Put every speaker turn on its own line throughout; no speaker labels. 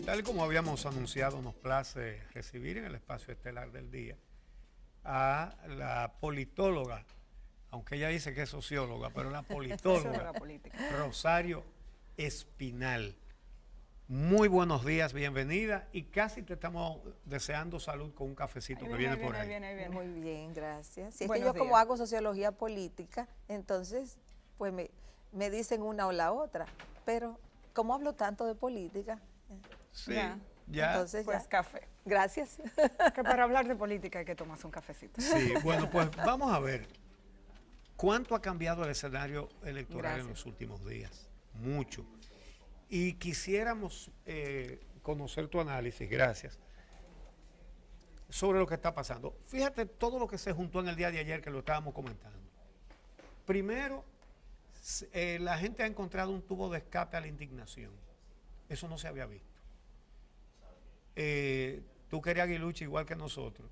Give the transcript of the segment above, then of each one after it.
Tal como habíamos anunciado, nos place recibir en el espacio estelar del día a la politóloga, aunque ella dice que es socióloga, pero la politóloga Rosario Espinal. Muy buenos días, bienvenida, y casi te estamos deseando salud con un cafecito que viene por ahí.
Muy bien, gracias. Si es que
Buenos
yo como
días.
hago sociología política, entonces pues me dicen una o la otra, pero como hablo tanto de política,
Sí,
Ya.
ya.
entonces
Pues
ya.
café.
Gracias.
Que para hablar de política hay que tomarse un cafecito.
Sí, bueno, pues vamos a ver. ¿Cuánto ha cambiado el escenario electoral en
Gracias.
los últimos días? Mucho. Y quisiéramos conocer tu análisis, gracias, sobre lo que está pasando. Fíjate todo lo que se juntó en el día de ayer que lo estábamos comentando. Primero, la gente ha encontrado un tubo de escape a la indignación. Eso no se había visto. Tú querías aguilucho igual que nosotros.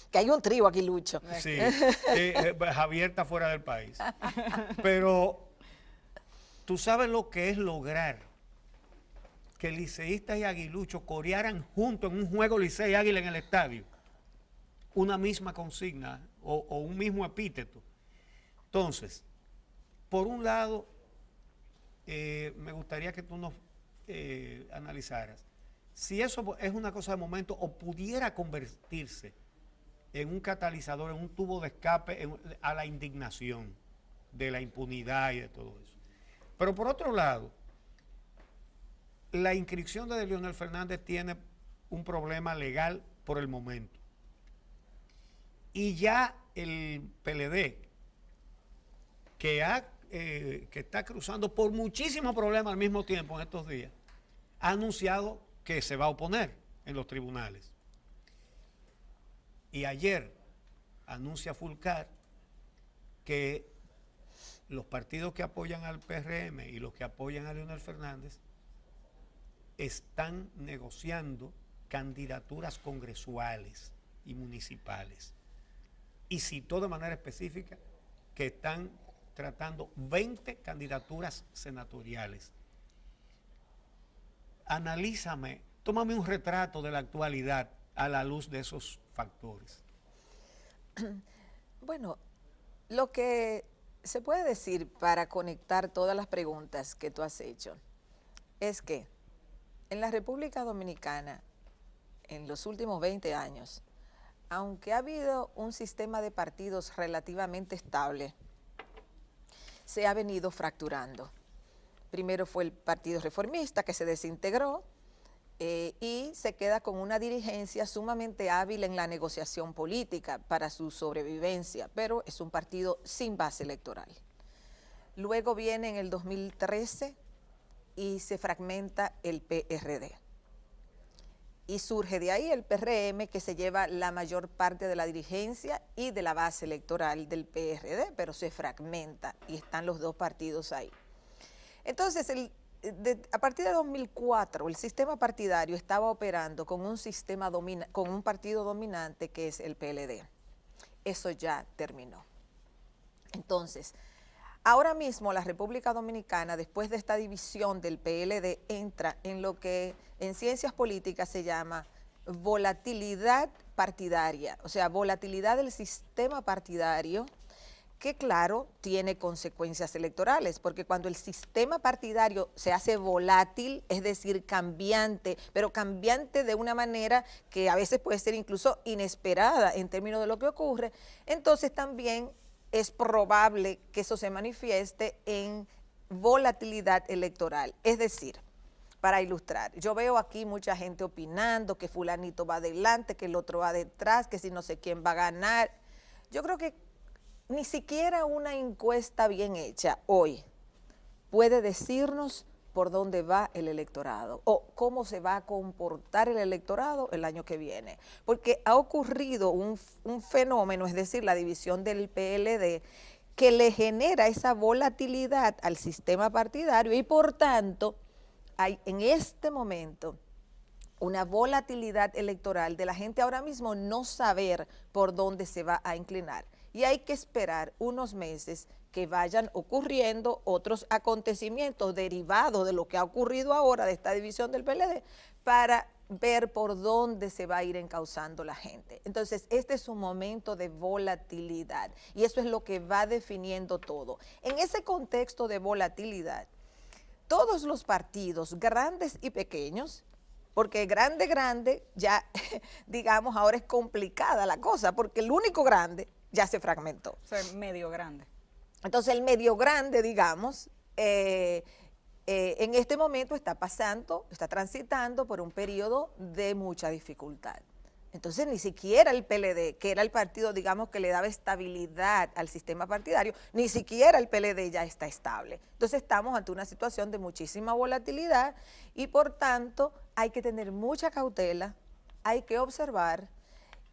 Que hay un trío aquí, Lucho.
Sí, Javier está fuera del país. Pero tú sabes lo que es lograr que liceístas y aguiluchos corearan juntos en un juego Licey Águila en el estadio una misma consigna o un mismo epíteto. Entonces, por un lado, me gustaría que tú nos analizaras si eso es una cosa de momento o pudiera convertirse en un catalizador, en un tubo de escape a la indignación de la impunidad y de todo eso. Pero por otro lado, la inscripción de Leonel Fernández tiene un problema legal por el momento. Y ya el PLD, que está cruzando por muchísimos problemas al mismo tiempo en estos días, ha anunciado que se va a oponer en los tribunales. Y ayer anuncia Fulcar que los partidos que apoyan al PRM y los que apoyan a Leonel Fernández están negociando candidaturas congresuales y municipales. Y citó de manera específica que están tratando 20 candidaturas senatoriales. Analízame, tómame un retrato de la actualidad a la luz de esos factores.
Bueno, lo que se puede decir para conectar todas las preguntas que tú has hecho es que en la República Dominicana, en los últimos 20 años, aunque ha habido un sistema de partidos relativamente estable, se ha venido fracturando. Primero fue el Partido Reformista, que se desintegró y se queda con una dirigencia sumamente hábil en la negociación política para su sobrevivencia, pero es un partido sin base electoral. Luego viene en el 2013 y se fragmenta el PRD. Y surge de ahí el PRM, que se lleva la mayor parte de la dirigencia y de la base electoral del PRD, pero se fragmenta y están los dos partidos ahí. Entonces, a partir de 2004, el sistema partidario estaba operando con con un partido dominante que es el PLD. Eso ya terminó. Entonces, ahora mismo la República Dominicana, después de esta división del PLD, entra en lo que en ciencias políticas se llama volatilidad partidaria, o sea, volatilidad del sistema partidario, que claro, tiene consecuencias electorales, porque cuando el sistema partidario se hace volátil, es decir, cambiante, pero cambiante de una manera que a veces puede ser incluso inesperada en términos de lo que ocurre, entonces también es probable que eso se manifieste en volatilidad electoral. Es decir, para ilustrar, yo veo aquí mucha gente opinando que fulanito va adelante, que el otro va detrás, que si no sé quién va a ganar. Yo creo que ni siquiera una encuesta bien hecha hoy puede decirnos por dónde va el electorado o cómo se va a comportar el electorado el año que viene. Porque ha ocurrido un fenómeno, es decir, la división del PLD, que le genera esa volatilidad al sistema partidario y por tanto hay en este momento una volatilidad electoral de la gente ahora mismo no saber por dónde se va a inclinar. Y hay que esperar unos meses que vayan ocurriendo otros acontecimientos derivados de lo que ha ocurrido ahora de esta división del PLD para ver por dónde se va a ir encauzando la gente. Entonces, este es un momento de volatilidad y eso es lo que va definiendo todo. En ese contexto de volatilidad, todos los partidos, grandes y pequeños, porque grande, ya, digamos, ahora es complicada la cosa, porque el único grande ya se fragmentó.
O sea, medio grande.
Entonces, el medio grande, digamos, en este momento está transitando por un periodo de mucha dificultad. Entonces, ni siquiera el PLD, que era el partido, digamos, que le daba estabilidad al sistema partidario, ni siquiera el PLD ya está estable. Entonces, estamos ante una situación de muchísima volatilidad y, por tanto, hay que tener mucha cautela, hay que observar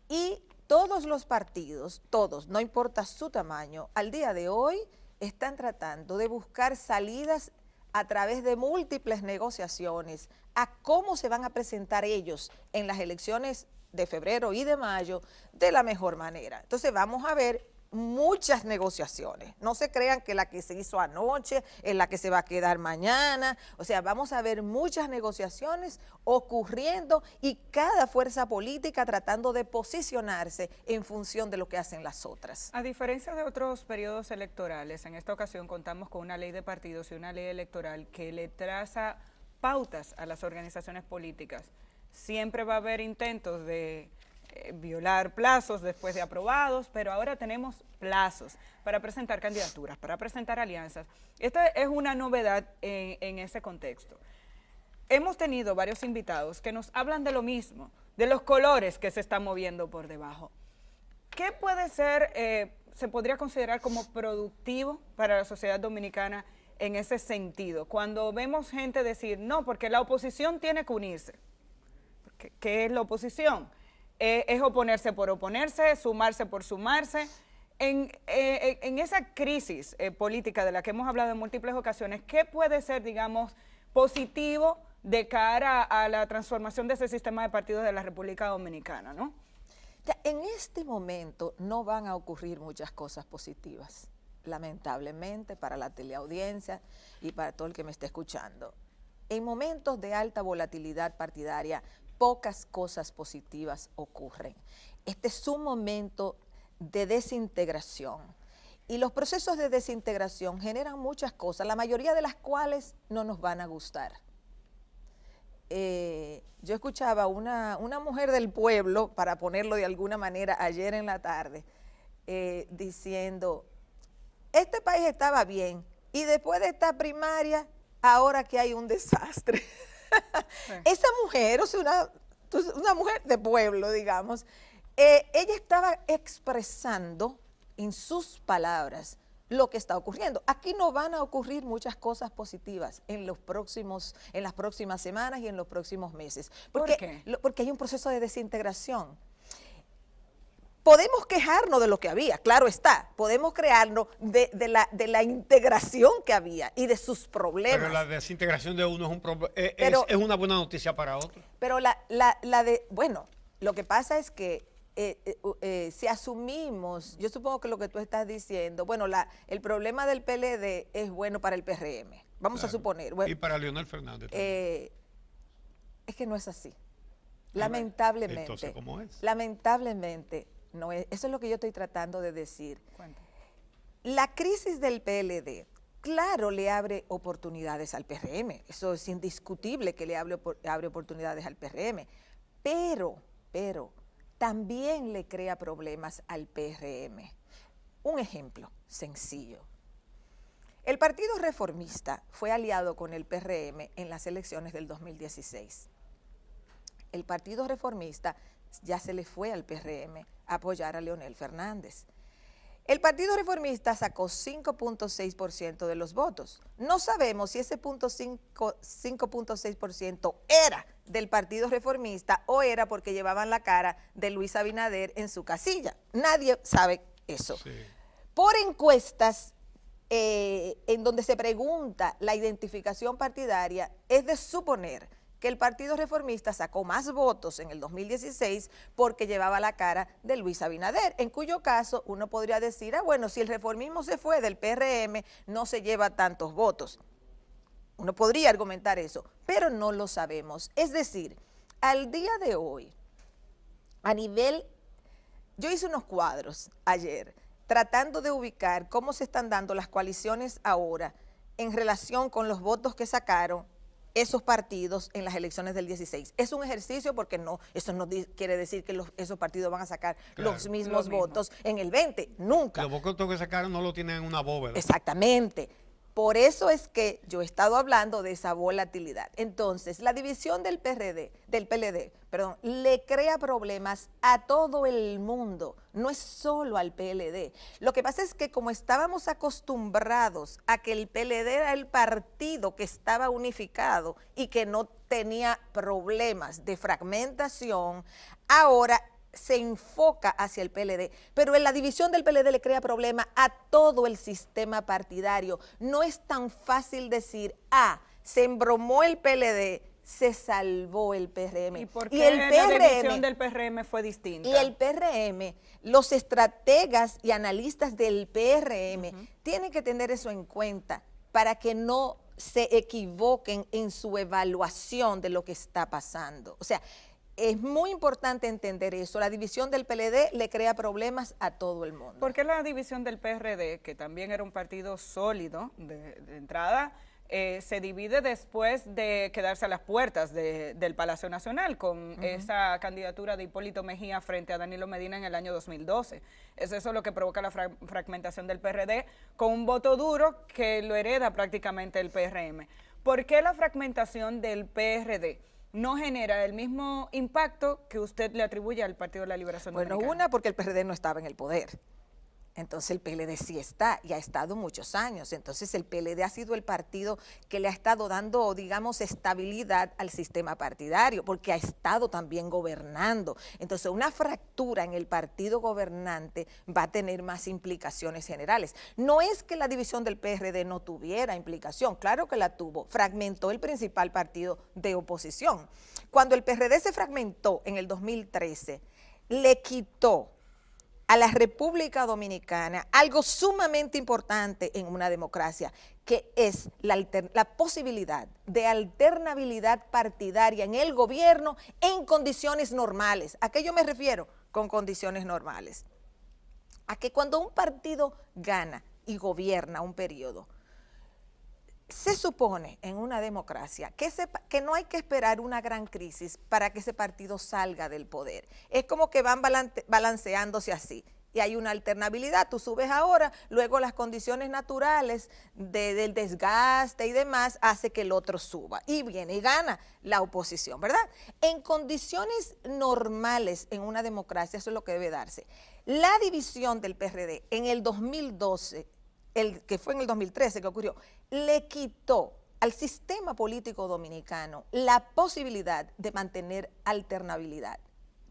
y todos los partidos, todos, no importa su tamaño, al día de hoy están tratando de buscar salidas a través de múltiples negociaciones a cómo se van a presentar ellos en las elecciones de febrero y de mayo de la mejor manera. Entonces vamos a ver muchas negociaciones. No se crean que la que se hizo anoche es la que se va a quedar mañana. O sea, vamos a ver muchas negociaciones ocurriendo y cada fuerza política tratando de posicionarse en función de lo que hacen las otras.
A diferencia de otros periodos electorales, en esta ocasión contamos con una ley de partidos y una ley electoral que le traza pautas a las organizaciones políticas. Siempre va a haber intentos de violar plazos después de aprobados, pero ahora tenemos plazos para presentar candidaturas, para presentar alianzas. Esta es una novedad en ese contexto. Hemos tenido varios invitados que nos hablan de lo mismo, de los colores que se están moviendo por debajo. ¿Qué puede ser, se podría considerar como productivo para la sociedad dominicana en ese sentido? Cuando vemos gente decir, no, porque la oposición tiene que unirse. ¿Qué es la oposición? Es oponerse por oponerse, sumarse por sumarse. En esa crisis política de la que hemos hablado en múltiples ocasiones, ¿qué puede ser, digamos, positivo de cara a la transformación de ese sistema de partidos de la República Dominicana, ¿no?
Ya, en este momento no van a ocurrir muchas cosas positivas, lamentablemente, para la teleaudiencia y para todo el que me esté escuchando. En momentos de alta volatilidad partidaria, pocas cosas positivas ocurren. Este es un momento de desintegración y los procesos de desintegración generan muchas cosas, la mayoría de las cuales no nos van a gustar. Yo escuchaba una mujer del pueblo, para ponerlo de alguna manera, ayer en la tarde, diciendo, este país estaba bien y después de esta primaria, ahora que hay un desastre. Sí. Esa mujer, o sea, una mujer de pueblo, digamos, ella estaba expresando en sus palabras lo que está ocurriendo. Aquí no van a ocurrir muchas cosas positivas en las próximas semanas y en los próximos meses.
¿Por qué?
Porque hay un proceso de desintegración. Podemos quejarnos de lo que había, claro está, podemos crearnos de la integración que había y de sus problemas.
Pero la desintegración de uno es una buena noticia para otro.
Pero bueno, lo que pasa es que si asumimos, yo supongo que lo que tú estás diciendo, bueno, el problema del PLD es bueno para el PRM, vamos a suponer. Bueno,
y para Leonel Fernández
también. Es que no es así, lamentablemente.
Entonces, ¿cómo es?
Lamentablemente. No, eso es lo que yo estoy tratando de decir.
Cuéntame.
La crisis del PLD, claro, le abre oportunidades al PRM. Eso es indiscutible que le abre oportunidades al PRM. Pero también le crea problemas al PRM. Un ejemplo sencillo. El Partido Reformista fue aliado con el PRM en las elecciones del 2016. El Partido Reformista ya se le fue al PRM a apoyar a Leonel Fernández. El Partido Reformista sacó 5.6% de los votos. No sabemos si ese 5.6% era del Partido Reformista o era porque llevaban la cara de Luis Abinader en su casilla. Nadie sabe eso. Sí. Por encuestas en donde se pregunta la identificación partidaria, es de suponer que el Partido Reformista sacó más votos en el 2016 porque llevaba la cara de Luis Abinader, en cuyo caso uno podría decir, bueno, si el reformismo se fue del PRM, no se lleva tantos votos. Uno podría argumentar eso, pero no lo sabemos. Es decir, al día de hoy, a nivel, yo hice unos cuadros ayer, tratando de ubicar cómo se están dando las coaliciones ahora en relación con los votos que sacaron esos partidos en las elecciones del 16. Es un ejercicio porque eso no quiere decir que esos partidos van a sacar los mismos votos en el 20, nunca.
Los votos que sacaron no lo tienen en una bóveda.
Exactamente. Por eso es que yo he estado hablando de esa volatilidad. Entonces, la división del PLD, le crea problemas a todo el mundo, no es solo al PLD. Lo que pasa es que como estábamos acostumbrados a que el PLD era el partido que estaba unificado y que no tenía problemas de fragmentación, ahora se enfoca hacia el PLD, pero en la división del PLD le crea problema a todo el sistema partidario. No es tan fácil decir, se embromó el PLD, se salvó el PRM.
¿Y por qué la división del PRM fue distinta?
Y el PRM, los estrategas y analistas del PRM tienen que tener eso en cuenta para que no se equivoquen en su evaluación de lo que está pasando. O sea, es muy importante entender eso. La división del PLD le crea problemas a todo el mundo.
¿Por qué la división del PRD, que también era un partido sólido de entrada, se divide después de quedarse a las puertas del Palacio Nacional con esa candidatura de Hipólito Mejía frente a Danilo Medina en el año 2012? Es eso lo que provoca la fragmentación del PRD con un voto duro que lo hereda prácticamente el PRM. ¿Por qué la fragmentación del PRD no genera el mismo impacto que usted le atribuye al Partido de la Liberación Dominicana?
Bueno, una, porque el PRD no estaba en el poder. Entonces el PLD sí está y ha estado muchos años. Entonces el PLD ha sido el partido que le ha estado dando, digamos, estabilidad al sistema partidario, porque ha estado también gobernando. Entonces una fractura en el partido gobernante va a tener más implicaciones generales. No es que la división del PRD no tuviera implicación, claro que la tuvo. Fragmentó el principal partido de oposición. Cuando el PRD se fragmentó en el 2013, le quitó a la República Dominicana algo sumamente importante en una democracia, que es la posibilidad de alternabilidad partidaria en el gobierno en condiciones normales. ¿A qué yo me refiero con condiciones normales? A que cuando un partido gana y gobierna un periodo, se supone en una democracia que no hay que esperar una gran crisis para que ese partido salga del poder. Es como que van balanceándose así y hay una alternabilidad. Tú subes ahora, luego las condiciones naturales del desgaste y demás hace que el otro suba y viene y gana la oposición, ¿verdad? En condiciones normales en una democracia eso es lo que debe darse. La división del PRD en el 2012, que fue en el 2013 que ocurrió, le quitó al sistema político dominicano la posibilidad de mantener alternabilidad.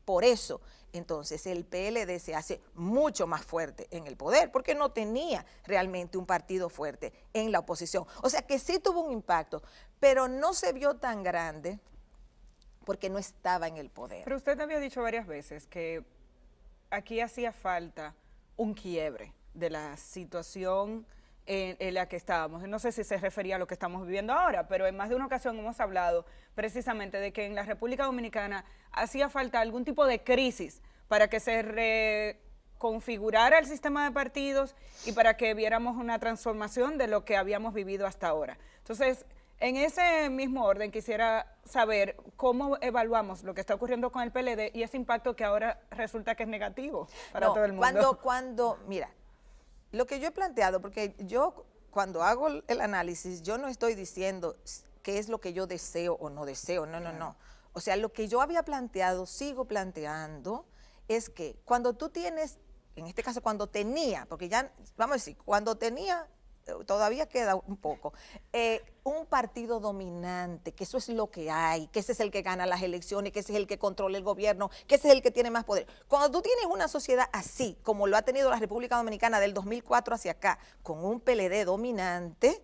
Por eso, entonces, el PLD se hace mucho más fuerte en el poder, porque no tenía realmente un partido fuerte en la oposición. O sea que sí tuvo un impacto, pero no se vio tan grande porque no estaba en el poder.
Pero usted había dicho varias veces que aquí hacía falta un quiebre de la situación en la que estábamos. No sé si se refería a lo que estamos viviendo ahora, pero en más de una ocasión hemos hablado precisamente de que en la República Dominicana hacía falta algún tipo de crisis para que se reconfigurara el sistema de partidos y para que viéramos una transformación de lo que habíamos vivido hasta ahora. Entonces, en ese mismo orden quisiera saber cómo evaluamos lo que está ocurriendo con el PLD y ese impacto que ahora resulta que es negativo para todo el mundo.
Mira, lo que yo he planteado, porque yo cuando hago el análisis, yo no estoy diciendo qué es lo que yo deseo o no deseo, no. O sea, lo que yo había planteado, sigo planteando, es que cuando tú tienes, en este caso cuando tenía, porque ya, vamos a decir, cuando tenía, todavía queda un poco, un partido dominante, que eso es lo que hay, que ese es el que gana las elecciones, que ese es el que controla el gobierno, que ese es el que tiene más poder. Cuando tú tienes una sociedad así, como lo ha tenido la República Dominicana del 2004 hacia acá, con un PLD dominante,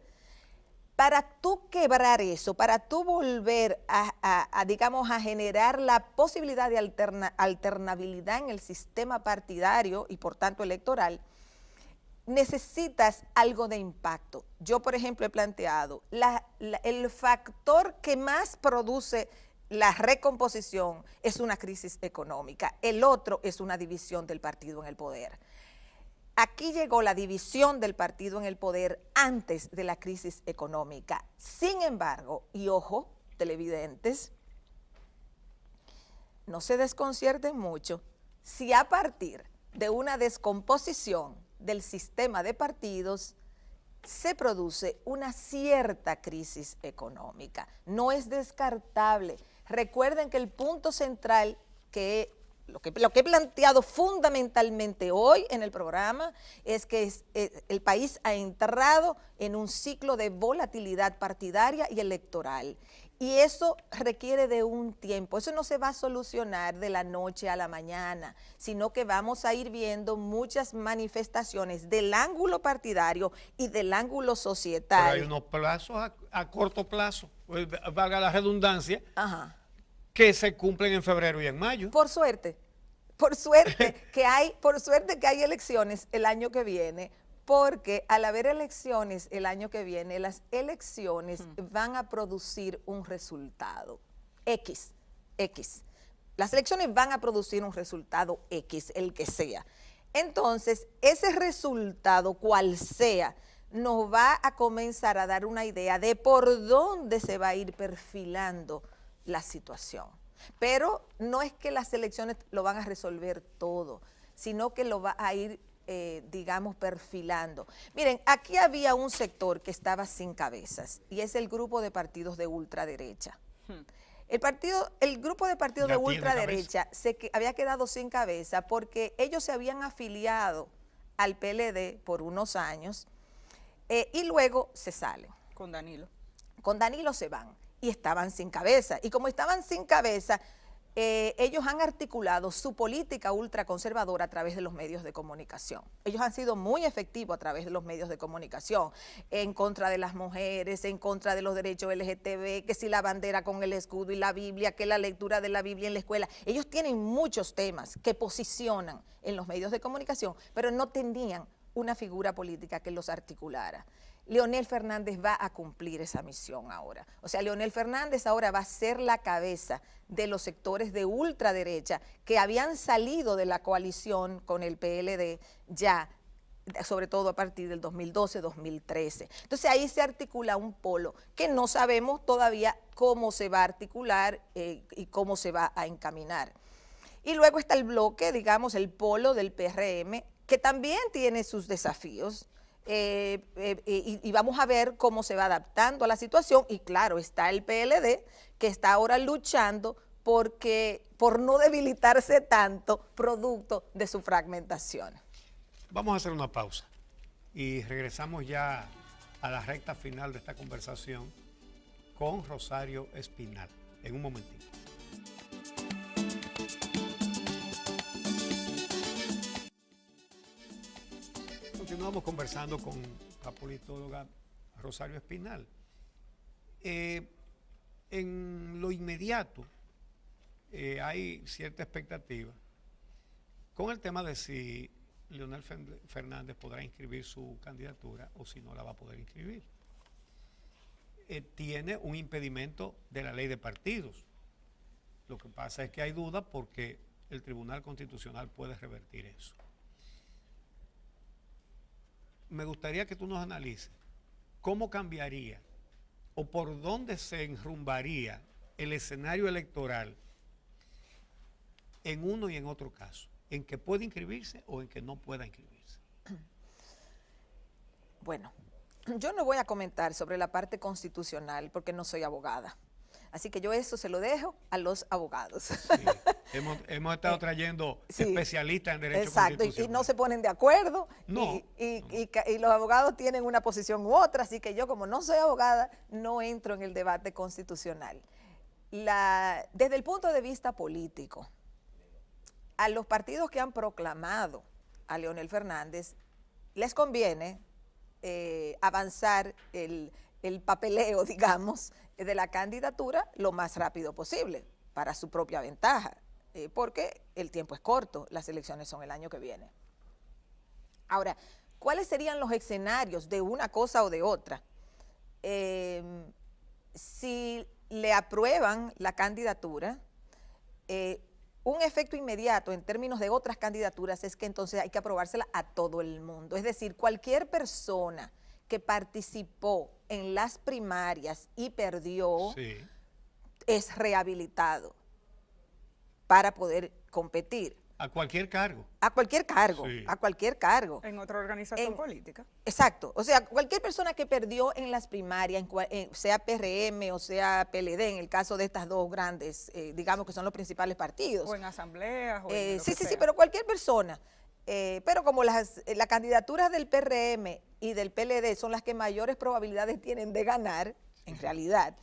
Para tú quebrar eso, para tú volver digamos, a generar la posibilidad de alternabilidad en el sistema partidario y por tanto electoral, necesitas algo de impacto. Yo, por ejemplo, he planteado el factor que más produce la recomposición es una crisis económica, el otro es una división del partido en el poder. Aquí llegó la división del partido en el poder antes de la crisis económica. Sin embargo, y ojo, televidentes, no se desconcierten mucho si a partir de una descomposición del sistema de partidos se produce una cierta crisis económica. No es descartable. Recuerden que el punto central que lo que he planteado fundamentalmente hoy en el programa es que el país ha entrado en un ciclo de volatilidad partidaria y electoral. Y eso requiere de un tiempo. Eso no se va a solucionar de la noche a la mañana, sino que vamos a ir viendo muchas manifestaciones del ángulo partidario y del ángulo societal.
Pero hay unos plazos a corto plazo, valga la redundancia,
Ajá.
que se cumplen en febrero y en mayo.
Por suerte que hay elecciones el año que viene, porque al haber elecciones el año que viene, las elecciones van a producir un resultado X. Las elecciones van a producir un resultado X, el que sea. Entonces, ese resultado, cual sea, nos va a comenzar a dar una idea de por dónde se va a ir perfilando la situación. Pero no es que las elecciones lo van a resolver todo, sino que lo va a ir, digamos, perfilando. Miren, aquí había un sector que estaba sin cabezas, y es el grupo de partidos de ultraderecha. El grupo de partidos de ultraderecha había quedado sin cabeza porque ellos se habían afiliado al PLD por unos años y luego se salen.
Con Danilo.
Con Danilo se van y estaban sin cabeza. Y como estaban sin cabeza, ellos han articulado su política ultraconservadora a través de los medios de comunicación. Ellos han sido muy efectivos a través de los medios de comunicación, en contra de las mujeres, en contra de los derechos LGTB, que si la bandera con el escudo y la Biblia, que la lectura de la Biblia en la escuela. Ellos tienen muchos temas que posicionan en los medios de comunicación, pero no tenían una figura política que los articulara. Leonel Fernández va a cumplir esa misión ahora. O sea, Leonel Fernández ahora va a ser la cabeza de los sectores de ultraderecha que habían salido de la coalición con el PLD ya, sobre todo a partir del 2012-2013. Entonces ahí se articula un polo que no sabemos todavía cómo se va a articular y cómo se va a encaminar. Y luego está el bloque, digamos, el polo del PRM, que también tiene sus desafíos. Y vamos a ver cómo se va adaptando a la situación. Y claro, está el PLD, que está ahora luchando por no debilitarse tanto producto de su fragmentación.
Vamos a hacer una pausa y regresamos ya a la recta final de esta conversación con Rosario Espinal en un momentito. Continuamos conversando con la politóloga Rosario Espinal. En lo inmediato hay cierta expectativa con el tema de si Leonel Fernández podrá inscribir su candidatura o si no la va a poder inscribir. Tiene un impedimento de la ley de partidos. Lo que pasa es que hay dudas porque el Tribunal Constitucional puede revertir eso. Me gustaría que tú nos analices cómo cambiaría o por dónde se enrumbaría el escenario electoral en uno y en otro caso, en que puede inscribirse o en que no pueda inscribirse.
Bueno, yo no voy a comentar sobre la parte constitucional porque no soy abogada. Así que yo eso se lo dejo a los abogados.
Sí. Hemos estado trayendo especialistas en derecho constitucional.
Exacto, y no se ponen de acuerdo.
No,
y los abogados tienen una posición u otra, así que yo como no soy abogada, no entro en el debate constitucional. Desde el punto de vista político, a los partidos que han proclamado a Leonel Fernández, les conviene avanzar el papeleo, digamos, de la candidatura lo más rápido posible para su propia ventaja, porque el tiempo es corto, las elecciones son el año que viene. Ahora, ¿cuáles serían los escenarios de una cosa o de otra? Si le aprueban la candidatura, un efecto inmediato en términos de otras candidaturas es que entonces hay que aprobársela a todo el mundo. Es decir, cualquier persona que participó en las primarias y perdió,
Sí.
es rehabilitado para poder competir.
A cualquier cargo.
A cualquier cargo,
Sí.
a cualquier cargo.
En otra organización política.
Exacto, o sea, cualquier persona que perdió en las primarias, sea PRM o sea PLD, en el caso de estas dos grandes, digamos que son los principales partidos.
O en asambleas. O en lo
Sí,
que
sí, sí,
sea.
pero cualquier persona. Pero como las candidaturas del PRM y del PLD son las que mayores probabilidades tienen de ganar, en realidad,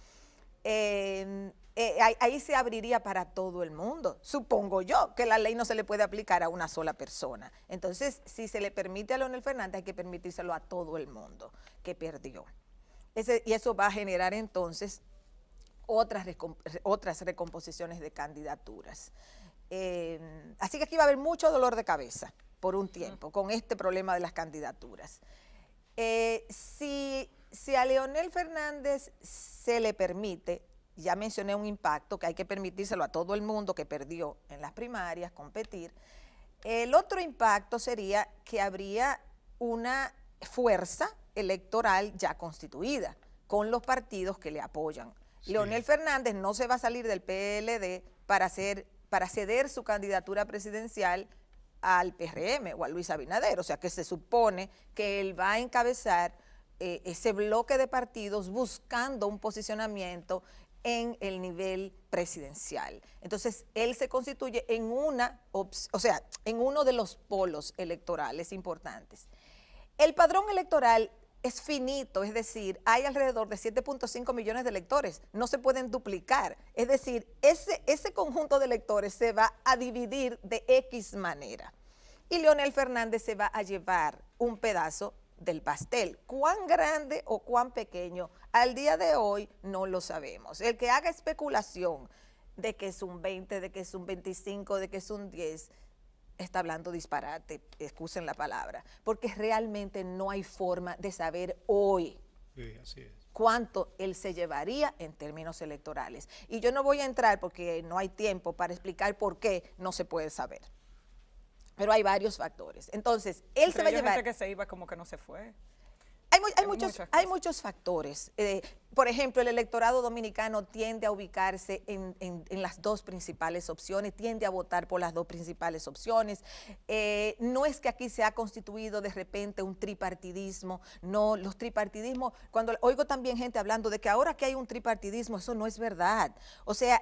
ahí se abriría para todo el mundo. Supongo yo que la ley no se le puede aplicar a una sola persona. Entonces, si se le permite a Leonel Fernández, hay que permitírselo a todo el mundo que perdió. Y eso va a generar entonces otras recomposiciones de candidaturas. Así que aquí va a haber mucho dolor de cabeza por un tiempo con este problema de las candidaturas. Si a Leonel Fernández se le permite, ya mencioné un impacto que hay que permitírselo a todo el mundo que perdió en las primarias, competir. El otro impacto sería que habría una fuerza electoral ya constituida con los partidos que le apoyan.
Sí.
Leonel Fernández no se va a salir del PLD para ceder su candidatura presidencial al PRM o a Luis Abinader, o sea que se supone que él va a encabezar ese bloque de partidos buscando un posicionamiento en el nivel presidencial. Entonces, él se constituye en en uno de los polos electorales importantes. El padrón electoral es finito, es decir, hay alrededor de 7.5 millones de electores, no se pueden duplicar, es decir, ese conjunto de electores se va a dividir de X manera y Leonel Fernández se va a llevar un pedazo del pastel. ¿Cuán grande o cuán pequeño? Al día de hoy no lo sabemos. El que haga especulación de que es un 20, de que es un 25, de que es un 10, está hablando disparate, excusen la palabra, porque realmente no hay forma de saber hoy
Sí, así es.
cuánto él se llevaría en términos electorales. Y yo no voy a entrar porque no hay tiempo para explicar por qué no se puede saber. Pero hay varios factores. Entonces, él se va a llevar...
gente que se iba como que no se fue.
Hay muchos factores. Por ejemplo, el electorado dominicano tiende a ubicarse en las dos principales opciones, tiende a votar por las dos principales opciones. No es que aquí se ha constituido de repente un tripartidismo, no, los tripartidismos, cuando oigo también gente hablando de que ahora que hay un tripartidismo, eso no es verdad. O sea,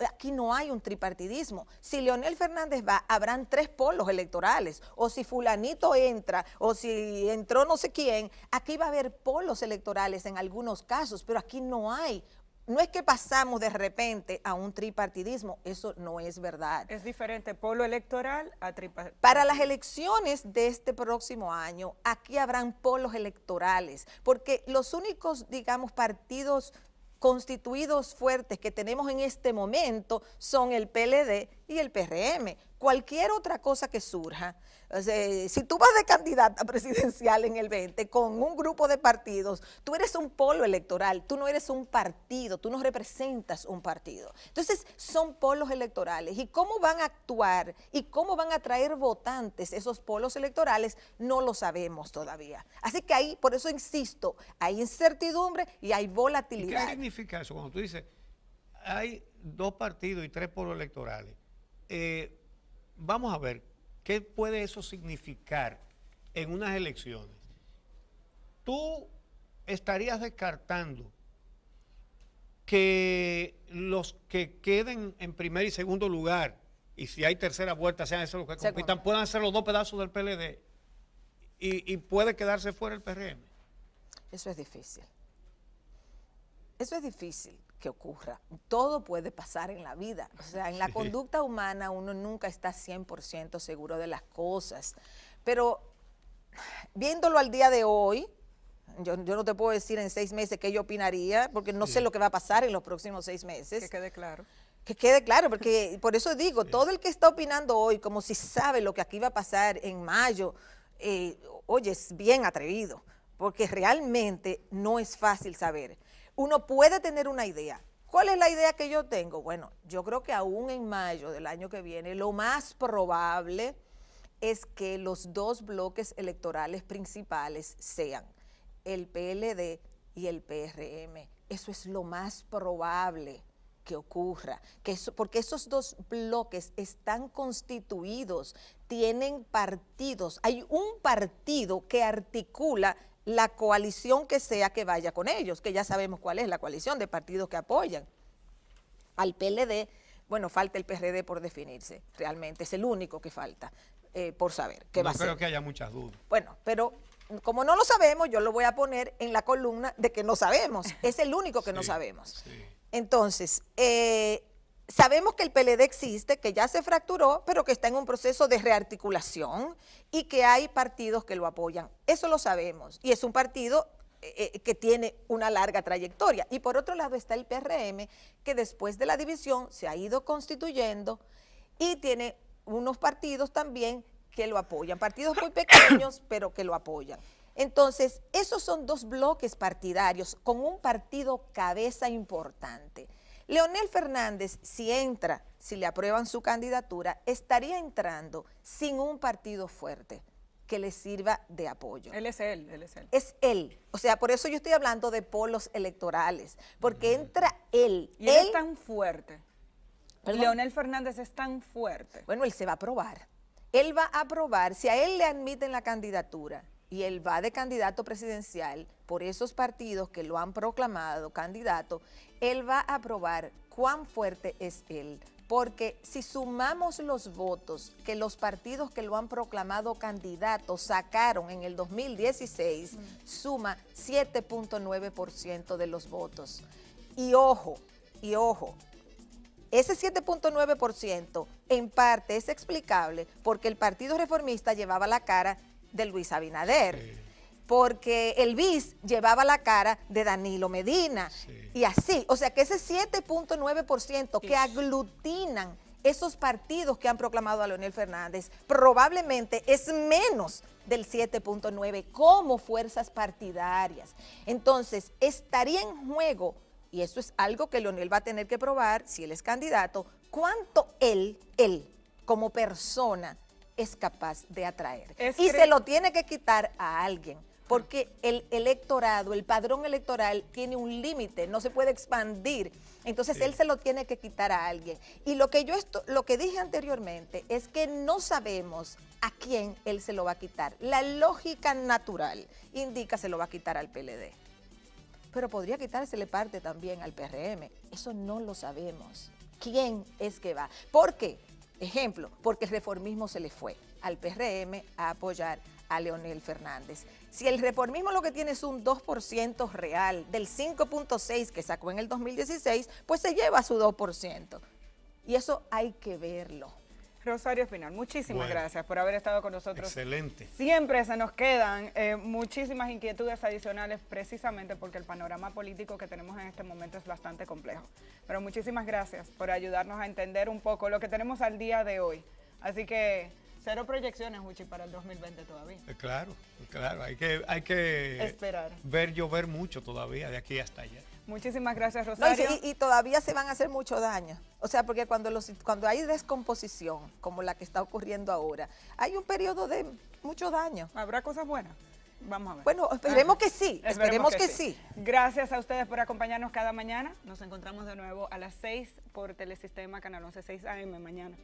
aquí no hay un tripartidismo. Si Leonel Fernández va, habrán 3 polos electorales, o si fulanito entra, o si entró no sé quién, aquí va a haber polos electorales en algunos casos, pero aquí no hay. No es que pasamos de repente a un tripartidismo, eso no es verdad.
Es diferente polo electoral a tripartidismo.
Para las elecciones de este próximo año, aquí habrán polos electorales, porque los únicos, digamos, partidos constituidos fuertes que tenemos en este momento son el PLD y el PRM. Cualquier otra cosa que surja, o sea, si tú vas de candidata presidencial en el 20 con un grupo de partidos, tú eres un polo electoral, tú no eres un partido, tú no representas un partido. Entonces, son polos electorales. ¿Y cómo van a actuar y cómo van a atraer votantes esos polos electorales? No lo sabemos todavía. Así que ahí, por eso insisto, hay incertidumbre y hay
¿Y
volatilidad.
qué significa eso? Cuando tú dices, hay 2 partidos y 3 polos electorales. Vamos a ver, ¿qué puede eso significar en unas elecciones? Tú estarías descartando que los que queden en primer y segundo lugar, y si hay tercera vuelta, sean esos los que compitan, puedan ser los 2 pedazos del PLD y puede quedarse fuera el PRM.
Eso es difícil. Eso es difícil que ocurra. Todo puede pasar en la vida. O sea, en la conducta humana uno nunca está 100% seguro de las cosas. Pero viéndolo al día de hoy, Yo no te puedo decir en 6 meses qué yo opinaría, porque no sé lo que va a pasar en los próximos 6 meses.
Que quede claro.
Que quede claro, porque por eso digo, todo el que está opinando hoy como si sabe lo que aquí va a pasar en mayo, oye, es bien atrevido, porque realmente no es fácil saber. Uno puede tener una idea. ¿Cuál es la idea que yo tengo? Bueno, yo creo que aún en mayo del año que viene, lo más probable es que los 2 bloques electorales principales sean el PLD y el PRM. Eso es lo más probable que ocurra, porque esos 2 bloques están constituidos, tienen partidos, hay un partido que articula la coalición que sea que vaya con ellos, que ya sabemos cuál es la coalición de partidos que apoyan al PLD. Bueno, falta el PRD por definirse, realmente es el único que falta por saber qué va a ser.
No creo que haya muchas dudas.
Bueno, pero como no lo sabemos, yo lo voy a poner en la columna de que no sabemos, es el único que no sabemos.
Sí.
Entonces, sabemos que el PLD existe, que ya se fracturó, pero que está en un proceso de rearticulación y que hay partidos que lo apoyan. Eso lo sabemos. Y es un partido que tiene una larga trayectoria. Y por otro lado está el PRM, que después de la división se ha ido constituyendo y tiene unos partidos también que lo apoyan. Partidos muy pequeños, pero que lo apoyan. Entonces, esos son 2 bloques partidarios con un partido cabeza importante. Leonel Fernández, si entra, si le aprueban su candidatura, estaría entrando sin un partido fuerte que le sirva de apoyo.
Él es él, él es él.
Es él. O sea, por eso yo estoy hablando de polos electorales, porque entra él.
Y él es tan fuerte.
¿Perdón?
Leonel Fernández es tan fuerte.
Bueno, él se va a aprobar. Él va a aprobar, si a él le admiten la candidatura y él va de candidato presidencial por esos partidos que lo han proclamado candidato, él va a aprobar cuán fuerte es él. Porque si sumamos los votos que los partidos que lo han proclamado candidato sacaron en el 2016, suma 7.9% de los votos. Y ojo, ese 7.9% en parte es explicable porque el Partido Reformista llevaba la cara de Luis Abinader, porque el BIS llevaba la cara de Danilo Medina, y así. O sea que ese 7.9% que aglutinan esos partidos que han proclamado a Leonel Fernández probablemente es menos del 7.9% como fuerzas partidarias. Entonces, estaría en juego, y eso es algo que Leonel va a tener que probar si él es candidato, cuánto él como persona es capaz de atraer. Y se lo tiene que quitar a alguien, porque el electorado, el padrón electoral tiene un límite, no se puede expandir. Entonces él se lo tiene que quitar a alguien. Y lo que dije anteriormente es que no sabemos a quién él se lo va a quitar. La lógica natural indica se lo va a quitar al PLD. Pero podría quitársele parte también al PRM. Eso no lo sabemos. ¿Quién es que va? ¿Por qué? Ejemplo, porque el reformismo se le fue al PRM a apoyar a Leonel Fernández. Si el reformismo lo que tiene es un 2% real del 5.6 que sacó en el 2016, pues se lleva su 2%. Y eso hay que verlo.
Rosario Espinal, muchísimas gracias por haber estado con nosotros.
Excelente.
Siempre se nos quedan muchísimas inquietudes adicionales precisamente porque el panorama político que tenemos en este momento es bastante complejo. Pero muchísimas gracias por ayudarnos a entender un poco lo que tenemos al día de hoy. Así que 0 proyecciones, Uchi, para el 2020 todavía.
Claro, hay que
esperar.
Llover mucho todavía de aquí hasta allá.
Muchísimas gracias, Rosario.
No, y todavía se van a hacer mucho daño. O sea, porque cuando hay descomposición, como la que está ocurriendo ahora, hay un periodo de mucho daño.
¿Habrá cosas buenas? Vamos a ver.
Bueno, esperemos que sí, esperemos que sí.
Gracias a ustedes por acompañarnos cada mañana. Nos encontramos de nuevo a las 6 por Telesistema, Canal 11, 6 AM mañana.